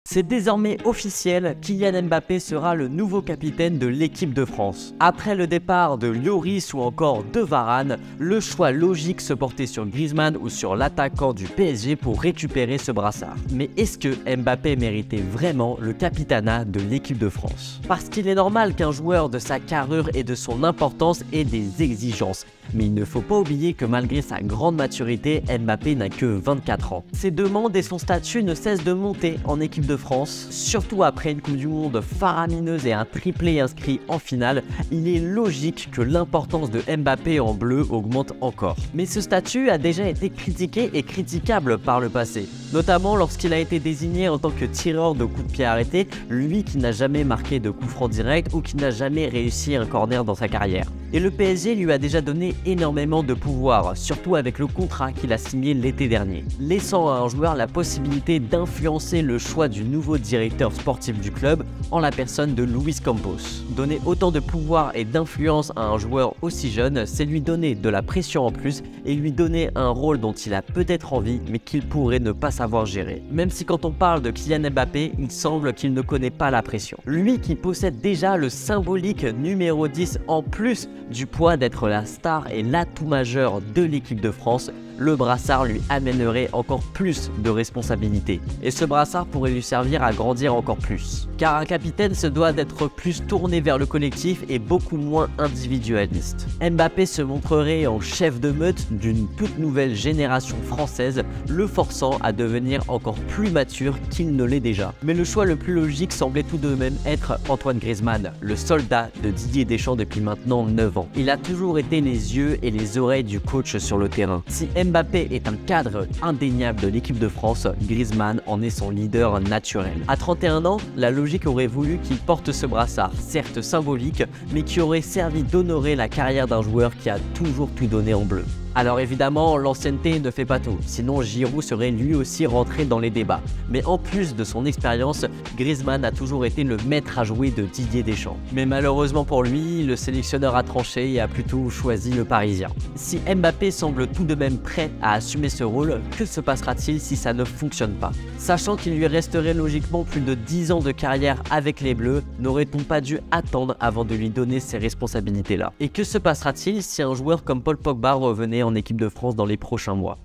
C'est désormais officiel, Kylian Mbappé sera le nouveau capitaine de l'équipe de France. Après le départ de Lloris ou encore de Varane, le choix logique se portait sur Griezmann ou sur l'attaquant du PSG pour récupérer ce brassard. Mais est-ce que Mbappé méritait vraiment le capitanat de l'équipe de France? Parce qu'il est normal qu'un joueur de sa carrure et de son importance ait des exigences. Mais il ne faut pas oublier que malgré sa grande maturité, Mbappé n'a que 24 ans. Ses demandes et son statut ne cessent de monter en équipe de France. Surtout après une Coupe du Monde faramineuse et un triplé inscrit en finale, il est logique que l'importance de Mbappé en bleu augmente encore. Mais ce statut a déjà été critiqué et critiquable par le passé. Notamment lorsqu'il a été désigné en tant que tireur de coups de pied arrêtés, lui qui n'a jamais marqué de coup franc direct ou qui n'a jamais réussi un corner dans sa carrière. Et le PSG lui a déjà donné énormément de pouvoir, surtout avec le contrat qu'il a signé l'été dernier, laissant à un joueur la possibilité d'influencer le choix du nouveau directeur sportif du club en la personne de Luis Campos. Donner autant de pouvoir et d'influence à un joueur aussi jeune, c'est lui donner de la pression en plus et lui donner un rôle dont il a peut-être envie mais qu'il pourrait ne pas savoir gérer. Même si quand on parle de Kylian Mbappé, il semble qu'il ne connaît pas la pression. Lui qui possède déjà le symbolique numéro 10 en plus du poids d'être la star et l'atout majeur de l'équipe de France, le brassard lui amènerait encore plus de responsabilités. Et ce brassard pourrait lui servir à grandir encore plus. Car un capitaine se doit d'être plus tourné vers le collectif et beaucoup moins individualiste. Mbappé se montrerait en chef de meute d'une toute nouvelle génération française, le forçant à devenir encore plus mature qu'il ne l'est déjà. Mais le choix le plus logique semblait tout de même être Antoine Griezmann, le soldat de Didier Deschamps depuis maintenant 9 ans. Il a toujours été les yeux et les oreilles du coach sur le terrain. Si Mbappé est un cadre indéniable de l'équipe de France, Griezmann en est son leader naturel. À 31 ans, la logique aurait voulu qu'il porte ce brassard, certes symbolique, mais qui aurait servi d'honorer la carrière d'un joueur qui a toujours tout donné en bleu. Alors évidemment, l'ancienneté ne fait pas tout, sinon Giroud serait lui aussi rentré dans les débats. Mais en plus de son expérience, Griezmann a toujours été le maître à jouer de Didier Deschamps. Mais malheureusement pour lui, le sélectionneur a tranché et a plutôt choisi le Parisien. Si Mbappé semble tout de même prêt à assumer ce rôle, que se passera-t-il si ça ne fonctionne pas? Sachant qu'il lui resterait logiquement plus de 10 ans de carrière avec les Bleus, n'aurait-on pas dû attendre avant de lui donner ces responsabilités-là? Et que se passera-t-il si un joueur comme Paul Pogba revenait en équipe de France dans les prochains mois?